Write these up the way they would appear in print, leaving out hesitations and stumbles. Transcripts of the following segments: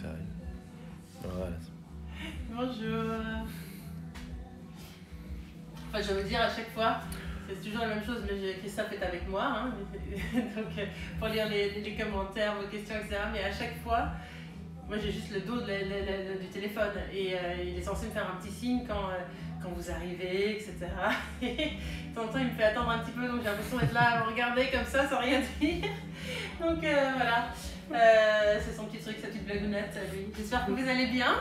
ça arrive. Voilà. Bonjour. Enfin, je vais vous dire à chaque fois, c'est toujours la même chose, mais Christophe est avec moi, hein, donc pour lire les commentaires, vos questions, etc. Mais à chaque fois, moi j'ai juste le dos du téléphone et il est censé me faire un petit signe quand vous arrivez, etc. Et de temps en temps, il me fait attendre un petit peu, donc j'ai l'impression d'être là à me regarder comme ça sans rien dire. Donc voilà, c'est son petit truc, sa petite blagounette, lui. J'espère que vous allez bien.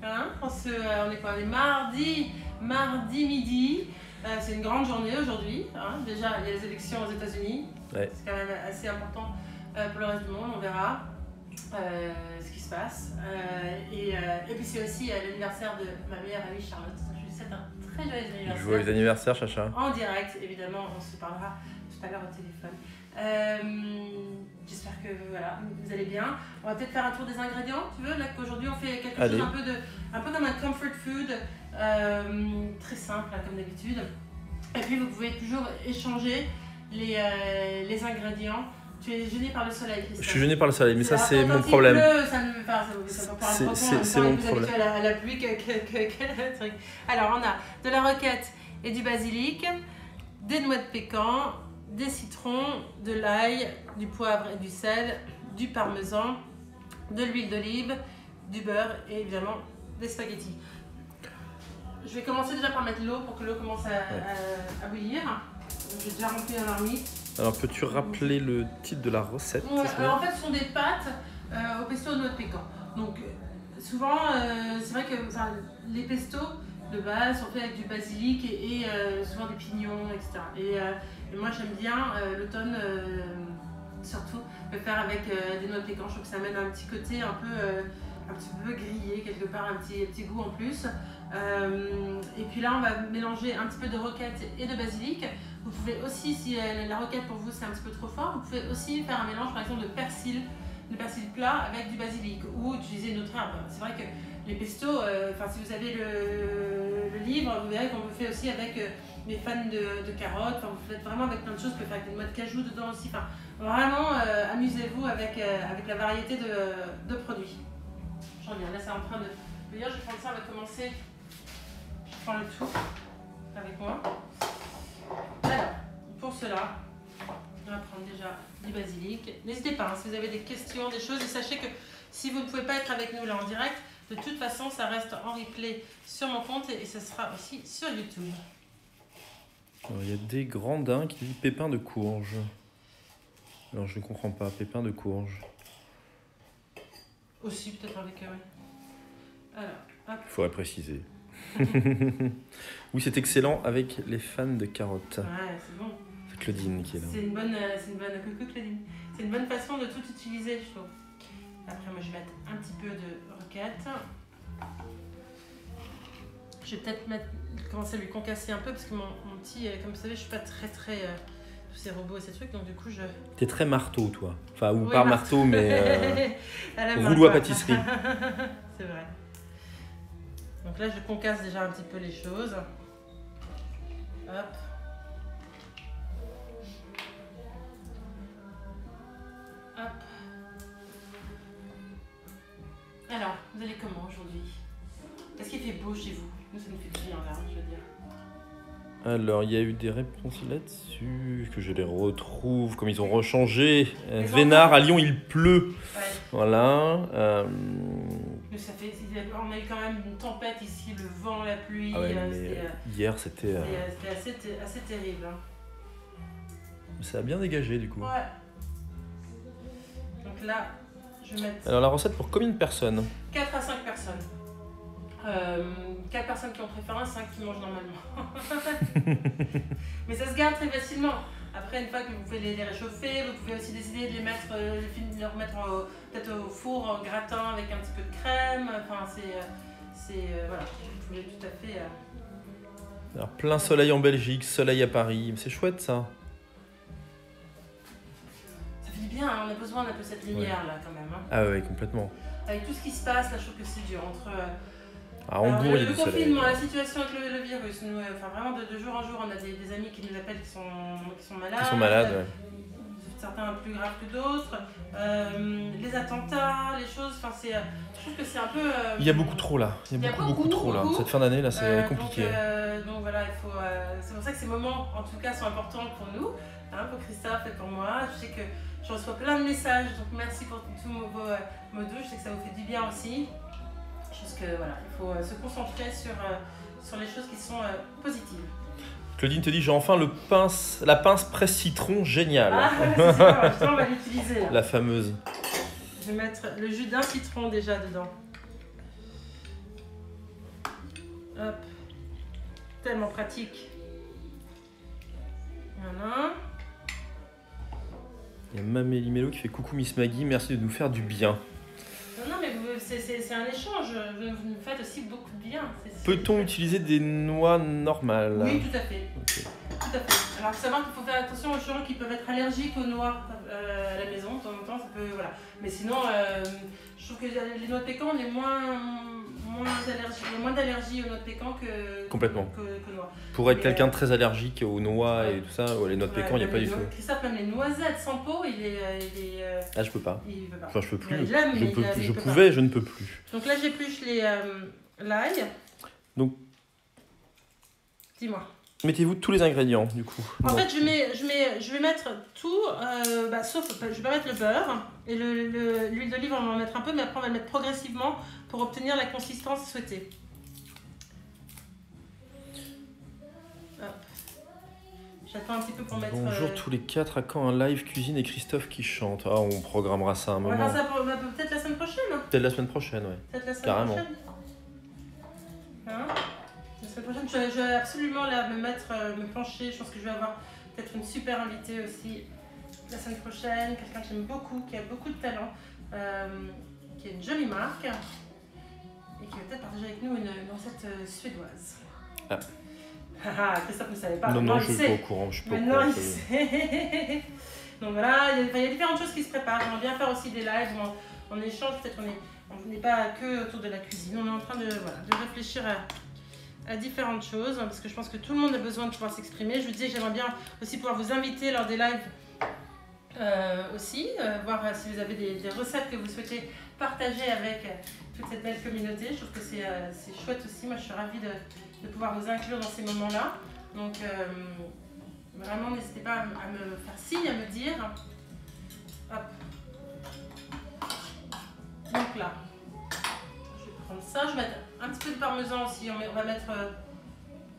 Hein, on est quoi? On est mardi midi. C'est une grande journée aujourd'hui. Hein. Déjà, il y a les élections aux États-Unis. Ouais. C'est quand même assez important pour le reste du monde. On verra ce qui se passe. Et puis, c'est aussi l'anniversaire de ma meilleure amie Charlotte. Je lui souhaite un très joyeux anniversaire. Joyeux anniversaire, Chacha. En direct, évidemment. On se parlera tout à l'heure au téléphone. J'espère que voilà, vous allez bien. On va peut-être faire un tour des ingrédients, tu veux, là qu'aujourd'hui on fait quelque chose un peu comme un comfort food, très simple hein, comme d'habitude. Et puis vous pouvez toujours échanger les ingrédients. Tu es gêné par le soleil, Christophe. Je suis gêné par le soleil, mais ça c'est mon Quand problème. il pleut, c'est mon problème. À la pluie que le truc. Alors on a de la roquette et du basilic, des noix de pécan, des citrons, de l'ail, du poivre et du sel, du parmesan, de l'huile d'olive, du beurre et évidemment des spaghettis. Je vais commencer déjà par mettre l'eau pour que l'eau commence à bouillir. J'ai déjà rempli la marmite. Alors peux-tu rappeler le titre de la recette? Alors en fait ce sont des pâtes au pesto de noix de pécan. Donc souvent c'est vrai que les pestos de base sont faits avec du basilic et souvent des pignons, etc. Et moi j'aime bien l'automne surtout le faire avec des noix de pécan. Je trouve que ça amène un petit côté un petit peu grillé quelque part, un petit goût en plus. Et puis là on va mélanger un petit peu de roquette et de basilic. Vous pouvez aussi, si la roquette pour vous c'est un petit peu trop fort, vous pouvez aussi faire un mélange par exemple de persil plat avec du basilic ou utiliser une autre herbe. C'est vrai que les pestos, si vous avez le livre, vous verrez qu'on le fait aussi avec des fans de carottes. Vous faites vraiment avec plein de choses. Vous pouvez faire avec des noix de cajou dedans aussi. Vraiment, amusez-vous avec la variété de produits. J'en viens. Là, c'est en train de bouillir. Je vais prendre ça. On va commencer. Je prends le tout avec moi. Alors, pour cela, on va prendre déjà du basilic. N'hésitez pas, hein, si vous avez des questions, des choses, et sachez que si vous ne pouvez pas être avec nous là en direct, de toute façon, ça reste en replay sur mon compte et ça sera aussi sur YouTube. Alors, il y a des grandins qui disent pépins de courge. Alors, je ne comprends pas, pépins de courge. Aussi, peut-être avec... Alors, hop. Il faudrait préciser. Oui, c'est excellent avec les fans de carottes. Ouais, c'est bon. C'est Claudine qui est là. C'est une bonne coucou Claudine. C'est une bonne façon de tout utiliser, je trouve. Après, moi, je vais mettre un petit peu de roquette. Je vais peut-être commencer à lui concasser un peu parce que mon petit, comme vous savez, je suis pas très tous ces robots et ces trucs, donc du coup, je... T'es très marteau, toi. Enfin, ou oui, pas marteau, mais elle rouleau à pâtisserie. C'est vrai. Donc là, je concasse déjà un petit peu les choses. Hop. Hop. Alors, vous allez comment aujourd'hui? Est-ce qu'il fait beau chez vous? Nous, ça nous fait du bien là, je veux dire. Alors, il y a eu des réponses là-dessus, que je les retrouve, comme ils ont rechangé. Vénard, à Lyon, il pleut. Ouais. Voilà. Mais ça fait, on a eu quand même une tempête ici, le vent, la pluie. Ah ouais, hier, c'était... C'était assez terrible. Hein. Ça a bien dégagé, du coup. Ouais. Donc là, je vais mettre... Alors, la recette pour combien de personnes? 4 à 5 personnes. 4 personnes qui ont très faim, 5 qui mangent normalement. Mais ça se garde très facilement. Après, une fois que vous pouvez les réchauffer, vous pouvez aussi décider de les remettre peut-être au four, au gratin avec un petit peu de crème. Enfin, voilà, vous pouvez tout à fait... Alors, plein soleil en Belgique, soleil à Paris. C'est chouette, ça. Ça fait du bien, hein, on a besoin d'un peu cette lumière là quand même. Hein. Ah ouais, complètement. Avec tout ce qui se passe, là, je trouve que c'est dur. Entre à Hambourg, il y a le du soleil. confinement, la situation avec le virus, vraiment de jour en jour, on a des amis qui nous appellent qui sont malades. Qui sont malades, ouais. certains plus graves que d'autres. Les attentats, les choses, enfin je trouve que c'est un peu... Il y a beaucoup trop là, il y a beaucoup trop là. Cette fin d'année là c'est compliqué. Donc voilà, c'est pour ça que ces moments en tout cas sont importants pour nous, hein, pour Christophe et pour moi. Je sais que je reçois plein de messages, donc merci pour tous vos mots doux, je sais que ça vous fait du bien aussi. Je pense que voilà, il faut se concentrer sur les choses qui sont positives. Claudine te dit j'ai enfin la pince presse citron, génial. Ah ouais, c'est super, justement on va l'utiliser là. La fameuse. Je vais mettre le jus d'un citron déjà dedans. Hop. Tellement pratique. Voilà. Il y a Mamélie Mello qui fait coucou Miss Maggie, merci de nous faire du bien. Non, mais c'est un échange. Vous nous faites aussi beaucoup de bien. Peut-on utiliser des noix normales? Oui, tout à fait. Okay. Tout à fait. Alors, il faut savoir qu'il faut faire attention aux gens qui peuvent être allergiques aux noix à la maison. De temps en temps, ça peut. Voilà. Mais sinon, je trouve que les noix de pécan, on est moins d'allergie aux noix de pécan que noix. Pour être quelqu'un de très allergique aux noix et tout ça, les noix de pécan, il n'y a pas du tout. Christophe, même les noisettes sans peau, il est ah, je peux pas. Il veut pas. Enfin, je peux plus. Je ne peux plus. Donc là, j'épluche l'ail. Donc, dis-moi. Mettez-vous tous les ingrédients, du coup. En fait, je vais mettre tout, sauf, je vais pas mettre le beurre et l'huile d'olive, on va en mettre un peu, mais après, on va le mettre progressivement pour obtenir la consistance souhaitée. Hop. J'attends un petit peu pour mettre... Bonjour tous les quatre, à quand un live cuisine et Christophe qui chante? Ah, on programmera ça un moment. On va faire ça peut-être la semaine prochaine. Peut-être la semaine prochaine, ouais. Peut-être la semaine Carrément. prochaine. Hein? La semaine prochaine, je vais absolument là, me pencher. Je pense que je vais avoir peut-être une super invitée aussi la semaine prochaine. Quelqu'un que j'aime beaucoup, qui a beaucoup de talent, qui a une jolie marque et qui va peut-être partager avec nous une recette suédoise. Ah. Christophe ne savait pas. Non, je suis pas au courant. Maintenant, il sait. Donc voilà, il y a différentes choses qui se préparent. On vient faire aussi des lives où on échange. Peut-être on n'est pas que autour de la cuisine. On est en train de réfléchir à différentes choses, parce que je pense que tout le monde a besoin de pouvoir s'exprimer. Je vous disais que j'aimerais bien aussi pouvoir vous inviter lors des lives aussi, voir si vous avez des recettes que vous souhaitez partager avec toute cette belle communauté. Je trouve que c'est chouette aussi. Moi, je suis ravie de pouvoir vous inclure dans ces moments-là. Donc, vraiment, n'hésitez pas à me faire signe, à me dire. Hop. Donc là, je vais prendre ça. Je vais mettre un petit peu de parmesan aussi. On va mettre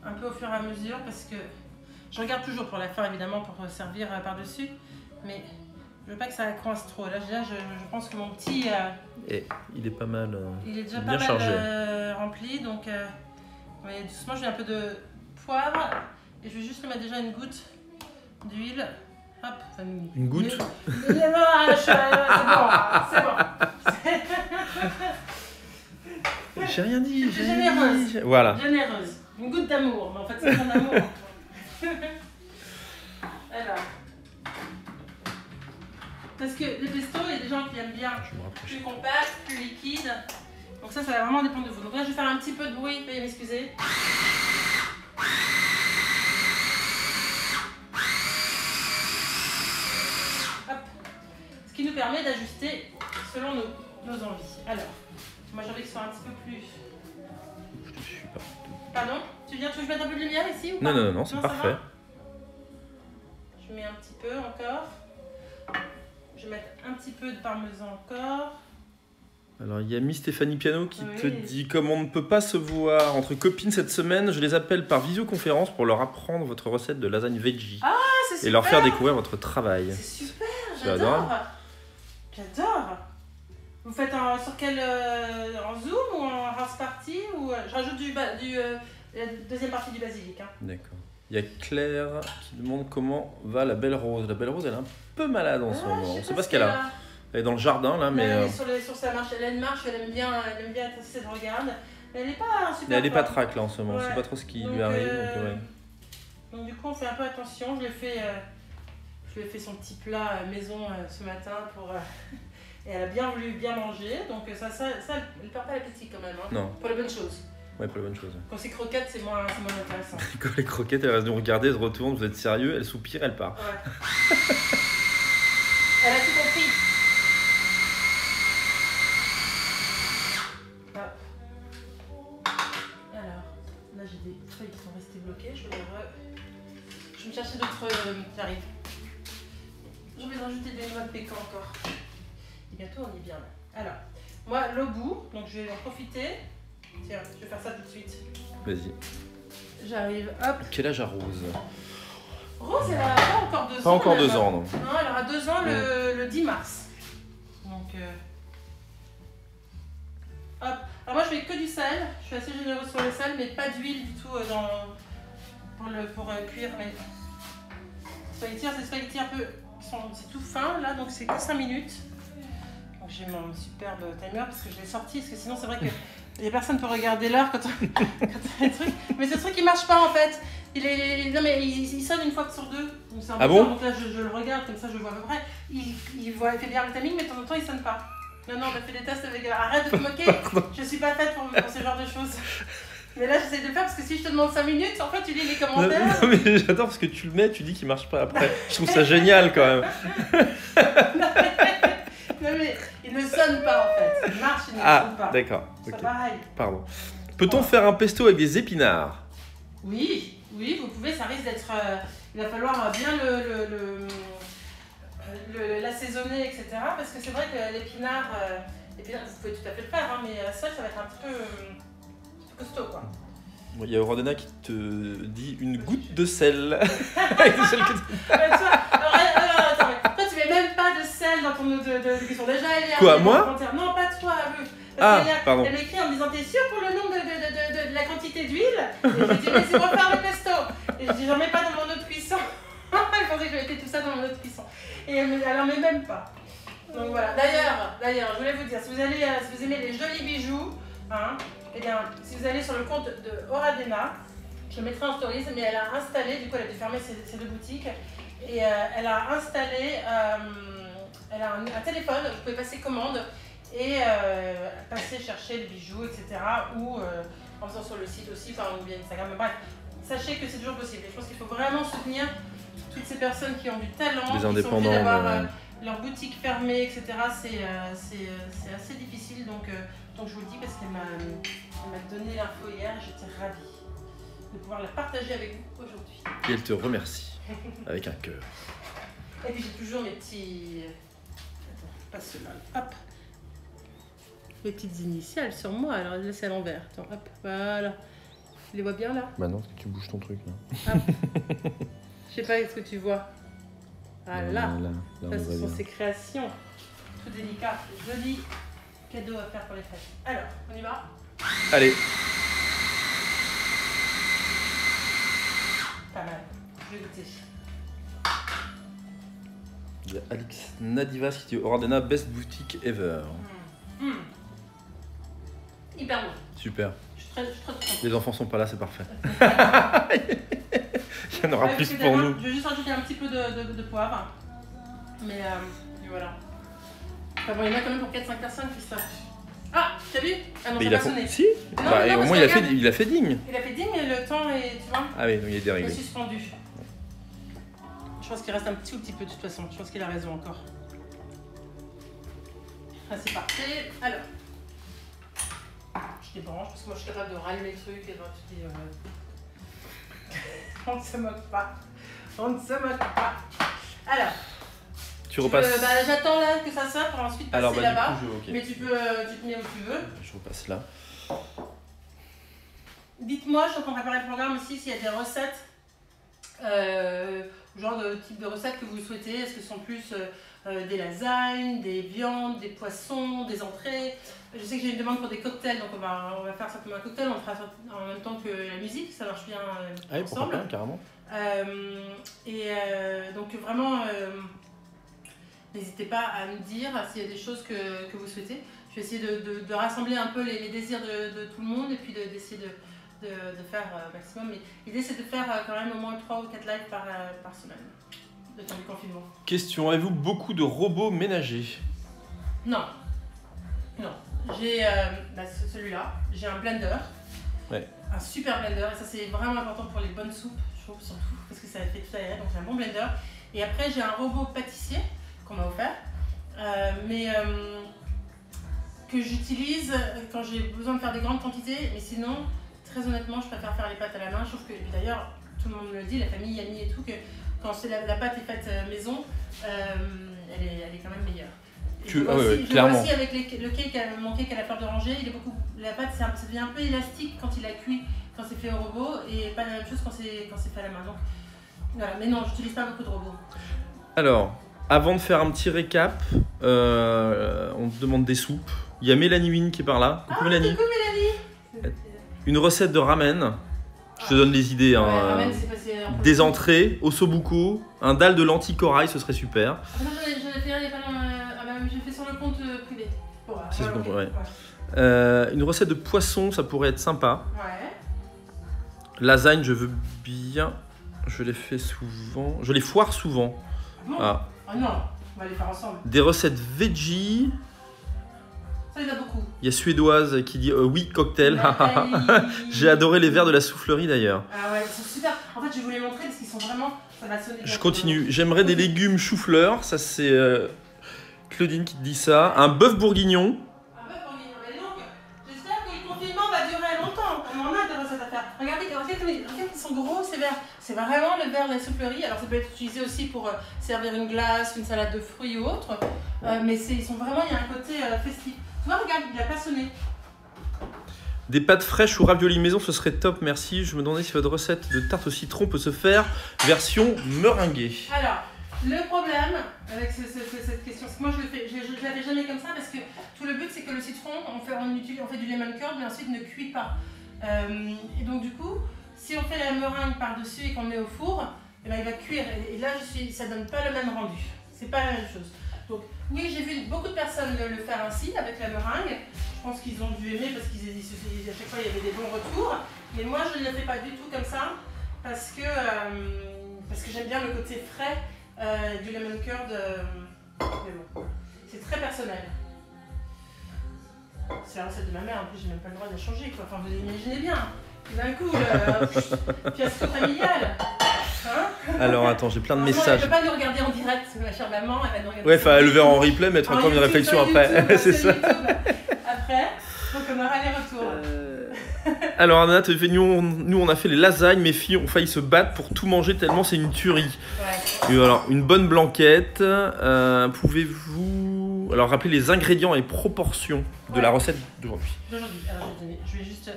un peu au fur et à mesure parce que je regarde toujours pour la fin, évidemment, pour servir par-dessus. Mais je veux pas que ça coince trop. Là, je pense que mon petit... il est pas mal il est déjà bien pas chargé. mal rempli. Donc, ouais, doucement, je mets un peu de poivre. Et je vais juste lui mettre déjà une goutte d'huile. Hop, une goutte. C'est bon. J'ai rien dit. Généreuse. Voilà. Généreuse. Une goutte d'amour. Mais en fait, c'est mon amour. Alors. Parce que le pesto, il y a des gens qui aiment bien plus compact, plus liquide. Donc ça va vraiment dépendre de vous. Donc là, je vais faire un petit peu de bruit. Veuillez m'excuser. Ce qui nous permet d'ajuster selon nos envies. Alors, moi j'ai envie que ce soit un petit peu plus... Je te suis pas. Pardon? Tu veux mettre un peu de lumière ici ou pas? Non, c'est parfait. Je mets un petit peu encore. Je vais mettre un petit peu de parmesan encore. Alors il y a Miss Stéphanie Piano qui te dit comme on ne peut pas se voir entre copines cette semaine, je les appelle par visioconférence pour leur apprendre votre recette de lasagne veggie. Ah, c'est super! Et leur faire découvrir votre travail. C'est super, j'adore! J'adore! Vous faites sur quel... en Zoom ou en house party ou, je rajoute la deuxième partie du basilic. Hein. D'accord. Il y a Claire qui demande comment va la Belle Rose. La Belle Rose, elle est un peu malade en ce moment. On ne sait pas ce qu'elle a. Elle est dans le jardin là, mais... Elle est sur sa marche, elle a une marche, elle aime bien être assise, elle regarde. Mais elle n'est pas super... Elle n'est pas track là en ce moment, ouais. On ne sait pas trop ce qui lui arrive. Donc du coup on fait un peu attention, je lui ai fait son petit plat maison ce matin pour... et elle a bien voulu bien manger, donc ça elle perd pas l'appétit quand même, hein, non. Pour les bonnes choses. Ouais, pour les bonnes choses. Quand c'est croquettes, c'est moins intéressant. Quand les croquettes, elle reste nous regarder, elle se retourne, vous êtes sérieux, elle soupire, elle part. Ouais. Elle a tout compris. Hop. Alors, là j'ai des feuilles qui sont restées bloquées. Je vais me chercher d'autres qui arrivent. Je vais rajouter des noix de pécan encore. Et bientôt on est bien là. Alors, moi l'obou, donc je vais en profiter. Tiens, je vais faire ça tout de suite. Vas-y. J'arrive, hop. Quel âge a Rose? Rose, elle a pas encore 2 ans. Pas encore même. 2 ans, non. Non, elle aura 2 ans le 10 mars. Donc, hop. Alors moi, je fais que du sel. Je suis assez généreuse sur le sel, mais pas d'huile du tout pour cuire. Mais spaghetti, c'est des spaghettis un peu... C'est tout fin, là, donc c'est que 5 minutes. Donc j'ai mon superbe timer parce que je l'ai sorti, parce que sinon, c'est vrai que il y a personne pour regarder l'heure quand on a des trucs. Mais ce truc, il marche pas, en fait. Non mais il sonne une fois sur 2. Donc c'est un peu bon? donc là je le regarde comme ça, je vois à peu près. Il fait bien le timing, mais de temps en temps il sonne pas. Non, on a fait des tests avec. Arrête de te moquer, je suis pas faite pour ce genre de choses. Mais là j'essaie de le faire parce que si je te demande 5 minutes, en fait tu lis les commentaires. Non mais j'adore parce que tu le mets, tu dis qu'il marche pas après. Je trouve ça génial quand même. Non mais il ne sonne pas en fait. Il marche, il ne sonne pas. D'accord. C'est Okay. pareil. Pardon. Peut-on faire un pesto avec des épinards? Oui, vous pouvez, ça risque d'être... il va falloir bien l'assaisonner, etc. Parce que c'est vrai que l'épinard, vous pouvez tout à fait le faire, hein, mais ça va être un petit peu costaud, quoi. Il y a Rodena qui te dit une goutte de sel. Toi, tu mets même pas de sel dans ton cuisson. Déjà, elle est... Quoi, moi? Non, pas toi, pardon. Elle m'écrit en me disant, t'es sûr pour le nombre de la quantité d'huile? Et je lui dis, mais c'est pour faire le pesto. Et je dis, j'en mets pas dans mon eau de cuisson. Elle pensait que je mettais tout ça dans mon eau de cuisson. Et elle en met même pas. Donc voilà. D'ailleurs, je voulais vous dire, si vous aimez les jolis bijoux, hein, eh bien, si vous allez sur le compte de Oradena, je le mettrai en stories, mais elle a installé, du coup elle a dû fermer ses 2 boutiques, et elle a installé, elle a un téléphone, vous pouvez passer commande, et passer chercher les bijoux, etc. Ou en faisant sur le site aussi, enfin, ou bien Instagram, bref. Sachez que c'est toujours possible. Et je pense qu'il faut vraiment soutenir toutes ces personnes qui ont du talent, les qui indépendants, sont obligées d'avoir leur boutique fermée, etc. C'est assez difficile, donc je vous le dis parce qu'elle m'a donné l'info hier et j'étais ravie de pouvoir la partager avec vous aujourd'hui. Et elle te remercie avec un cœur. Et puis j'ai toujours mes petits... Attends, pas ceux-là. Hop. Les petites initiales sur moi, alors là c'est à l'envers. Attends, hop, voilà. Tu les vois bien là? Bah non, parce que tu bouges ton truc là. Ah. Je sais pas ce que tu vois. Ah là, ça ce sont ses créations. Tout délicat, joli cadeau à faire pour les fêtes. Alors, on y va? Allez. Pas mal, je vais goûter. Il y a Alex Nadivas qui dit Oradena best boutique ever. Hyper bon. Super. Je suis très contente. Les enfants sont pas là, c'est parfait. Il y en aura plus pour nous. Je vais juste rajouter un petit peu de poivre. Mais voilà. Enfin bon, il y en a quand même pour 4-5 personnes, Christophe. Ah, t'as vu? Ah non, mais ça il a va sonner. Si bah, au moins il a fait digne. Il a fait digne, mais le temps est, tu vois, ah oui, donc il est déréglé. est suspendu. Je pense qu'il reste un petit peu de toute façon. Je pense qu'il a raison encore. Ah, c'est parfait. Alors, je débranche parce que moi je suis capable de rallumer le truc et tu dis... On ne se moque pas. On ne se moque pas. Alors, tu repasses. j'attends là que ça sonne pour ensuite passer alors, là-bas. Du coup, okay. Mais tu te mets où tu veux. Je repasse là. Dites-moi, je suis en train de préparer le programme aussi, s'il y a des recettes, genre de type de recettes que vous souhaitez. Est-ce que ce sont plus des lasagnes, des viandes, des poissons, des entrées? Je sais que j'ai une demande pour des cocktails, donc on va faire simplement un cocktail, on le fera en même temps que la musique, ça marche bien ah oui, ensemble. Pas, carrément. Donc vraiment, n'hésitez pas à me dire s'il y a des choses que vous souhaitez. Je vais essayer de rassembler un peu les désirs de tout le monde et puis d'essayer de faire maximum. Mais l'idée c'est de faire quand même au moins 3 ou 4 lives par semaine, le temps du confinement. Question, avez-vous beaucoup de robots ménagers? Non. J'ai celui-là, j'ai un blender, un super blender, et ça c'est vraiment important pour les bonnes soupes, je trouve, surtout, parce que ça fait tout aérer, donc j'ai un bon blender. Et après j'ai un robot pâtissier qu'on m'a offert, que j'utilise quand j'ai besoin de faire des grandes quantités, mais sinon, très honnêtement, je préfère faire les pâtes à la main. Je trouve que, et puis d'ailleurs, tout le monde me le dit, la famille, amis et tout, que quand la pâte est faite maison, elle est quand même meilleure. Je vois aussi avec mon cake à la fleur d'oranger, la pâte ça devient un peu élastique quand il a cuit, quand c'est fait au robot, et pas la même chose quand c'est fait à la main. Donc, voilà. Mais non, j'utilise pas beaucoup de robots. Alors, avant de faire un petit récap, on te demande des soupes. Il y a Mélanie Wynne qui est par là. Coucou Mélanie. Coucou Mélanie. Une recette de ramen. Je te donne les idées. Ouais, ramen, c'est passé des entrées, ossobuco, un dalle de lentilles corail, ce serait super. Non, j'ai fait sur le compte privé. Bon, c'est ouais. Ouais. Une recette de poisson, ça pourrait être sympa. Ouais. Lasagne, je veux bien. Je les fais souvent. Je les foire souvent. Bon. Ah non, on va les faire ensemble. Des recettes veggie. Ça, il y en a beaucoup. Il y a Suédoise qui dit oui, cocktail. J'ai adoré les verres de la soufflerie d'ailleurs. Ah ouais, ils sont super. En fait, je vais vous les montrer parce qu'ils sont vraiment. Ça va sonner. Je continue. J'aimerais des légumes chou-fleur. Ça, c'est Claudine qui te dit ça. Un bœuf bourguignon. Un bœuf bourguignon. Et donc, j'espère que le confinement va durer longtemps. On en a des recettes à faire. Regardez, ils sont gros, ces verres. C'est vraiment le verre de la soufflerie. Alors, ça peut être utilisé aussi pour servir une glace, une salade de fruits ou autre. Mais ils sont vraiment. Il y a un côté festif. Tu vois, regarde, il a pas sonné. Des pâtes fraîches ou raviolis maison, ce serait top, merci. Je me demandais si votre recette de tarte au citron peut se faire version meringuée. Alors, le problème avec cette question, c'est que moi je l'avais jamais comme ça parce que tout le but c'est que le citron, on fait du lemon curd mais ensuite ne cuit pas. Et donc du coup, si on fait la meringue par-dessus et qu'on met au four, eh ben, il va cuire. Et là, ça donne pas le même rendu. C'est pas la même chose. Donc oui, j'ai vu beaucoup de personnes le faire ainsi avec la meringue. Je pense qu'ils ont dû aimer parce qu'à chaque fois il y avait des bons retours. Mais moi je ne le fais pas du tout comme ça parce que j'aime bien le côté frais du lemon curd. Mais bon, c'est très personnel. C'est la recette de ma mère, en plus j'ai même pas le droit de la changer quoi. Enfin vous imaginez bien. D'un coup, fiasco familial. Hein? Alors attends, j'ai plein de messages. Elle ne peut pas nous regarder en direct, ma chère maman. Elle va nous regarder. Ouais, enfin, elle le verra en replay, mettre encore une réflexion après. C'est ça. Après, donc on aura les retours. Alors Anna, nous on a fait les lasagnes, mes filles ont failli se battre pour tout manger tellement c'est une tuerie. Ouais. Et alors, une bonne blanquette. Pouvez-vous alors rappeler les ingrédients et proportions de la recette d'aujourd'hui? Alors je vais juste.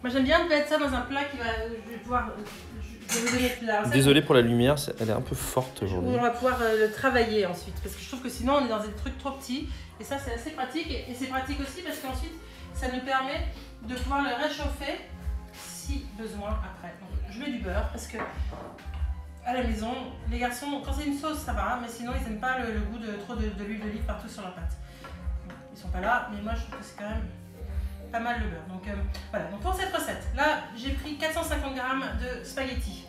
Moi j'aime bien mettre ça dans un plat qui va. Je vais pouvoir. Je vais vous donner la recette. Désolé pour la lumière, elle est un peu forte aujourd'hui. On va pouvoir le travailler ensuite parce que je trouve que sinon on est dans des trucs trop petits et ça c'est assez pratique et c'est pratique aussi parce qu'ensuite ça nous permet de pouvoir le réchauffer si besoin après. Donc, je mets du beurre parce que à la maison, les garçons, quand c'est une sauce ça va, mais sinon ils n'aiment pas le goût de trop de l'huile d'olive partout sur leur pâte. Ils sont pas là, mais moi je trouve que c'est quand même pas mal le beurre. Donc voilà, donc pour cette recette, là j'ai pris 450 g de spaghettis.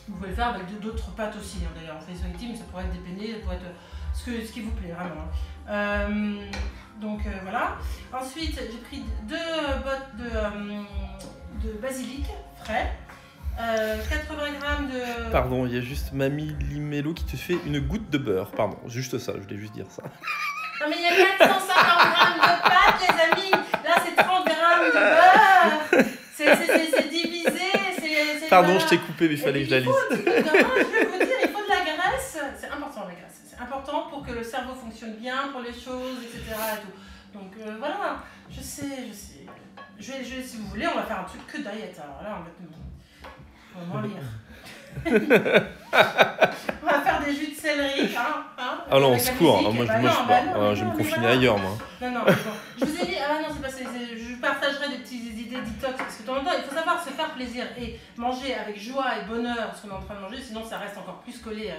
Vous pouvez le faire avec d'autres pâtes aussi, hein. D'ailleurs on fait des spaghettis, mais ça pourrait être des penne, ça pourrait être ce qui vous plaît vraiment. Donc voilà. Ensuite j'ai pris 2 bottes de basilic frais, 80 g de... Pardon, il y a juste Mamie Limello qui te fait une goutte de beurre. Pardon, juste ça, je voulais juste dire ça. Non mais il y a 450 g de pâtes les amis. Là c'est 30 g de beurre. C'est divisé. Pardon, je t'ai coupé, mais il fallait que je la lise. Je vais vous dire, il faut de la graisse. C'est important la graisse. C'est important pour que le cerveau fonctionne bien, pour les choses, etc. Et tout. Donc voilà, je sais. Si vous voulez, on va faire un truc que diet. Alors là, on va moins lire. On va faire des jus de céleri. Ah non, on se court. Moi, je vais me confiner ailleurs, moi. Non, bon. Je vous ai dit, non, c'est pas ça. Je partagerai des petites idées détox parce que de temps en temps, il faut savoir se faire plaisir et manger avec joie et bonheur ce qu'on est en train de manger, sinon ça reste encore plus collé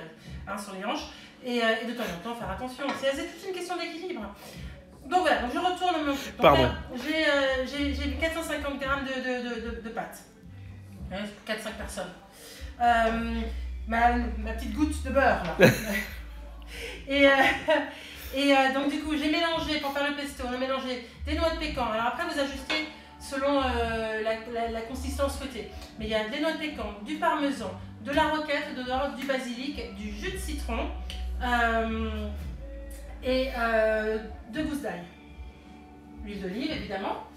sur les hanches. Et de temps en temps, faire attention. C'est toute une question d'équilibre. Donc voilà, donc je retourne mon truc. Pardon. J'ai 450 g de pâtes. 4-5 personnes. Ma petite goutte de beurre là. et donc du coup j'ai mélangé, pour faire le pesto, on a mélangé des noix de pécan. Alors après vous ajustez selon la consistance souhaitée. Mais il y a des noix de pécan, du parmesan, de la roquette, du basilic, du jus de citron, et 2 gousses d'ail. L'huile d'olive évidemment.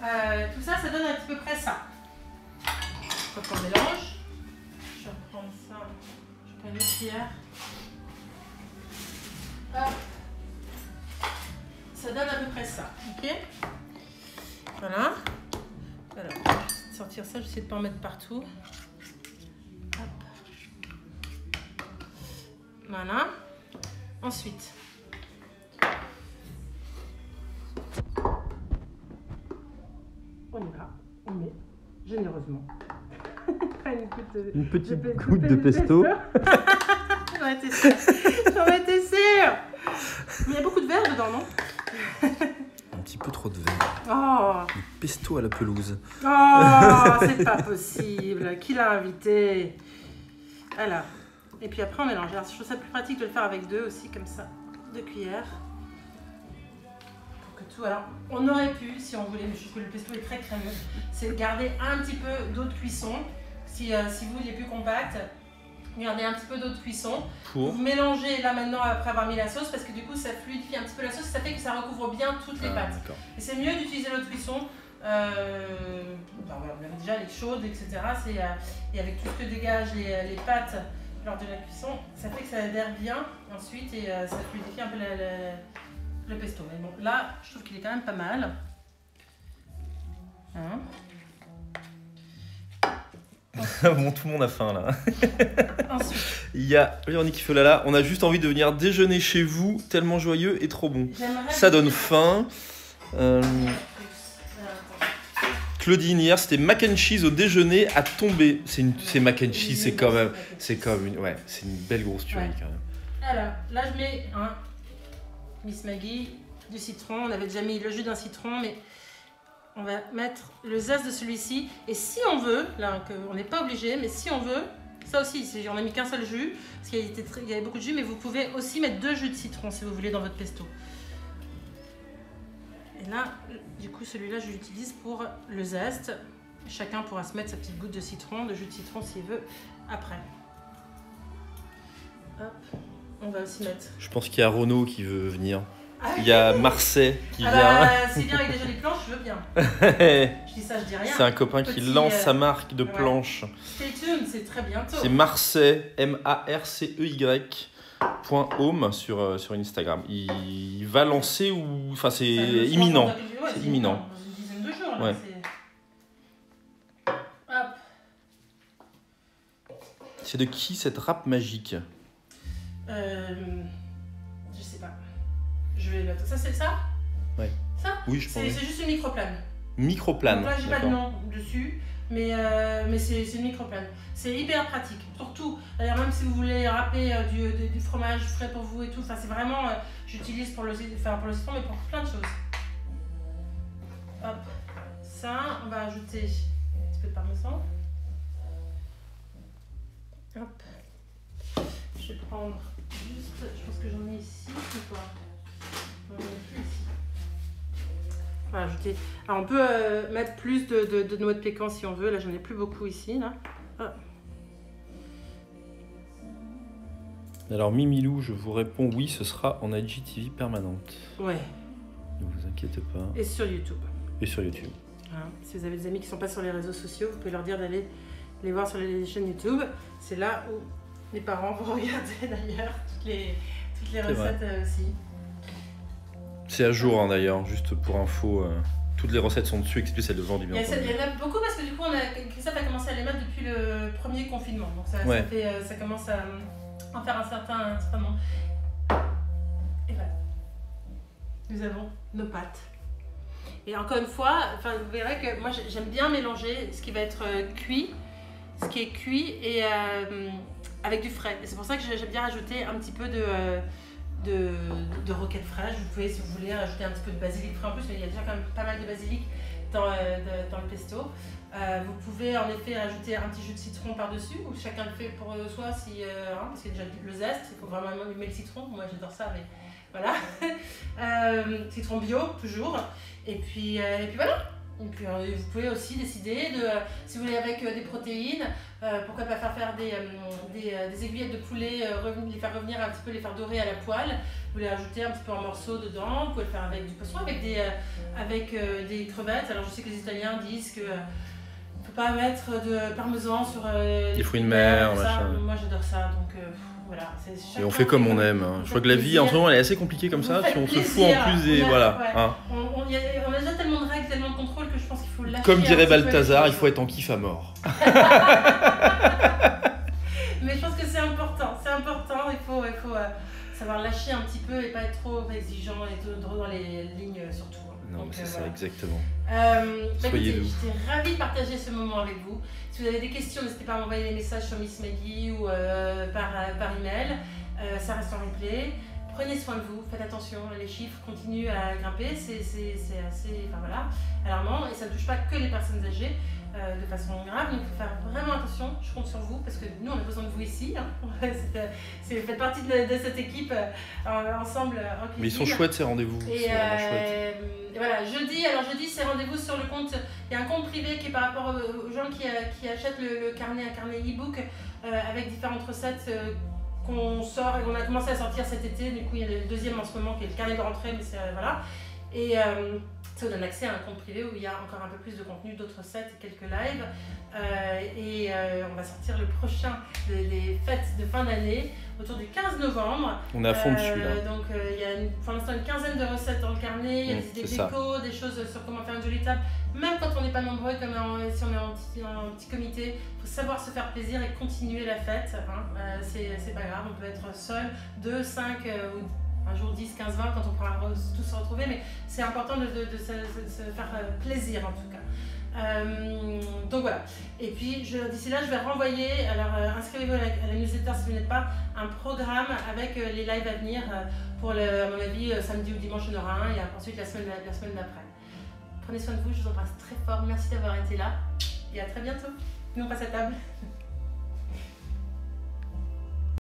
Tout ça, ça donne à peu près ça. Quand on mélange, je vais reprendre ça, je prends une cuillère. Hop. Ça donne à peu près ça, ok? Voilà. Alors, je vais sortir ça, j'essaie de ne pas en mettre partout. Hop. Voilà. Ensuite, on y va, on met généreusement. Une petite goutte de pesto. J'en étais sûre. J'en étais sûre. Il y a beaucoup de verre dedans, non? Un petit peu trop de verre. Oh, Du pesto à la pelouse. oh, c'est pas possible. Qui l'a invité? Alors, et puis après on mélange. Alors, je trouve ça plus pratique de le faire avec 2 aussi, comme ça. 2 cuillères. Pour que tout. Alors, on aurait pu, si on voulait, mais je trouve que le pesto est très crémeux, c'est garder un petit peu d'eau de cuisson. Si vous, il est plus compact, gardez un petit peu d'eau de cuisson. Vous mélangez là maintenant après avoir mis la sauce, parce que du coup ça fluidifie un petit peu la sauce et ça fait que ça recouvre bien toutes les pâtes. Et c'est mieux d'utiliser l'eau de cuisson. Voilà, déjà elle est chaude, etc. Et avec tout ce que dégagent les pâtes lors de la cuisson, ça fait que ça adhère bien ensuite et ça fluidifie un peu le pesto. Mais bon, là je trouve qu'il est quand même pas mal. Hein? Bon, tout le monde a faim là. Ensuite, Il y a Véronique qui fait là là. On a juste envie de venir déjeuner chez vous, tellement joyeux et trop bon. Ça donne faim. Claudine, hier c'était mac and cheese au déjeuner à tomber. C'est mac and cheese, c'est quand même. C'est comme une. Ouais, c'est une belle grosse tuerie quand même. Alors là je mets Miss Maggie, du citron. On avait déjà mis le jus d'un citron, mais on va mettre le zeste de celui-ci. Et si on veut, là on n'est pas obligé, mais si on veut, ça aussi, on a mis qu'un seul jus, parce qu'il y avait beaucoup de jus, mais vous pouvez aussi mettre 2 jus de citron si vous voulez dans votre pesto. Et là, du coup, celui-là, je l'utilise pour le zeste. Chacun pourra se mettre sa petite goutte de citron, de jus de citron s'il veut, après. Hop, on va aussi mettre... Je pense qu'il y a Renaud qui veut venir. Ah, il y a Marseille qui vient. Bah, s'il vient avec des jolies planches, je veux bien. Je dis ça, je dis rien. C'est un copain qui lance sa marque de planches. Stay tuned, c'est très bientôt. C'est Marseille, marcey.home sur Instagram. Il va lancer ou... Enfin, c'est imminent. C'est imminent. Dans une dizaine de jours. Là, ouais. Hop. C'est de qui cette râpe magique? Je sais pas. Je vais le... Ça, c'est ça? Ouais. Ça? Oui, je pense. C'est juste une microplane. Microplane. Donc là, j'ai pas de nom dessus, mais c'est une microplane. C'est hyper pratique, surtout. D'ailleurs, même si vous voulez râper du fromage frais pour vous et tout, enfin, c'est vraiment. J'utilise pour le citron, mais pour plein de choses. Hop. Ça, on va ajouter un petit peu de parmesan. Hop. Je vais prendre juste. Je pense que j'en ai ici ou quoi? J'en ai plus ici. On va ajouter. Alors on peut mettre plus de noix de pécan si on veut. Là j'en ai plus beaucoup ici. Là. Ah. Alors Mimilou, je vous réponds oui, ce sera en IGTV permanente. Ouais. Ne vous inquiétez pas. Et sur YouTube. Et sur YouTube. Hein, si vous avez des amis qui ne sont pas sur les réseaux sociaux, vous pouvez leur dire d'aller les voir sur les chaînes YouTube. C'est là où les parents vont regarder d'ailleurs toutes les recettes aussi. C'est à jour hein, d'ailleurs, juste pour info. Toutes les recettes sont dessus, excepté celle de Vendu bien. Il y en a beaucoup parce que du coup, Christophe a commencé à les mettre depuis le premier confinement. Donc ça commence à en faire un certain nombre. Et voilà. Nous avons nos pâtes. Et encore une fois, vous verrez que moi j'aime bien mélanger ce qui va être cuit, ce qui est cuit et avec du frais. Et c'est pour ça que j'aime bien rajouter un petit peu de roquette fraîche. Vous pouvez, si vous voulez, rajouter un petit peu de basilic frais en plus, mais il y a déjà quand même pas mal de basilic dans le pesto. Vous pouvez en effet rajouter un petit jus de citron par-dessus, ou chacun le fait pour soi, parce qu'il y a déjà le zeste, il faut vraiment aimer le citron. Moi j'adore ça, mais voilà. Citron bio, toujours. Et puis voilà. Et puis vous pouvez aussi décider de, si vous voulez avec des protéines, pourquoi pas faire des aiguillettes de poulet, les faire revenir un petit peu, les faire dorer à la poêle. Vous les rajouter un petit peu en morceaux dedans. Vous pouvez le faire avec du poisson, avec des crevettes. Alors je sais que les Italiens disent que ne faut pas mettre de parmesan sur les fruits de mer. Moi j'adore ça, donc voilà. Et on fait comme on aime. Hein. Je crois que la vie en ce moment elle est assez compliquée comme ça, si on se fout en plus des... Voilà. Ouais. Hein. On a déjà tellement de règles, tellement de contrôle que je pense qu'il faut lâcher. Comme dirait Balthazar, il faut être en kiff à mort. Mais je pense que c'est important, il faut savoir lâcher un petit peu et pas être trop exigeant et trop dans les lignes surtout. Non, mais c'est ça, exactement. Soyez-vous. J'étais ravie de partager ce moment avec vous. Si vous avez des questions, n'hésitez pas à m'envoyer des messages sur Miss Maggie ou par email. Ça reste en replay. Prenez soin de vous, faites attention, les chiffres continuent à grimper, c'est assez alarmant et ça ne touche pas que les personnes âgées de façon grave, donc il faut faire vraiment attention, je compte sur vous parce que nous on a besoin de vous ici, hein. Vous faites partie de cette équipe ensemble en cuisine. Mais ils sont chouettes ces rendez-vous. Et voilà, jeudi c'est rendez-vous sur le compte, il y a un compte privé qui est par rapport aux gens qui achètent un carnet e-book avec différentes recettes qu'on sort et on a commencé à sortir cet été. Du coup il y a le deuxième en ce moment qui est le carnet de rentrée, mais c'est voilà. Et ça vous donne accès à un compte privé où il y a encore un peu plus de contenu, d'autres recettes et quelques lives. On va sortir le prochain des fêtes de fin d'année autour du 15 novembre. On est à fond dessus là. Donc il y a pour l'instant une quinzaine de recettes dans le carnet, il y a des idées déco, des choses sur comment faire une jolie table. Même quand on n'est pas nombreux, comme si on est en petit comité, il faut savoir se faire plaisir et continuer la fête. Hein. C'est pas grave, on peut être seul, 2, 5 ou un jour 10, 15, 20 quand on pourra tous se retrouver, mais c'est important de se faire plaisir en tout cas. Donc voilà. Et puis d'ici là, je vais renvoyer, alors inscrivez-vous à la newsletter si vous n'êtes pas, un programme avec les lives à venir pour, à mon avis, samedi ou dimanche on aura un et ensuite la semaine d'après. Prenez soin de vous, je vous embrasse très fort, merci d'avoir été là et à très bientôt. Nous on passe à table.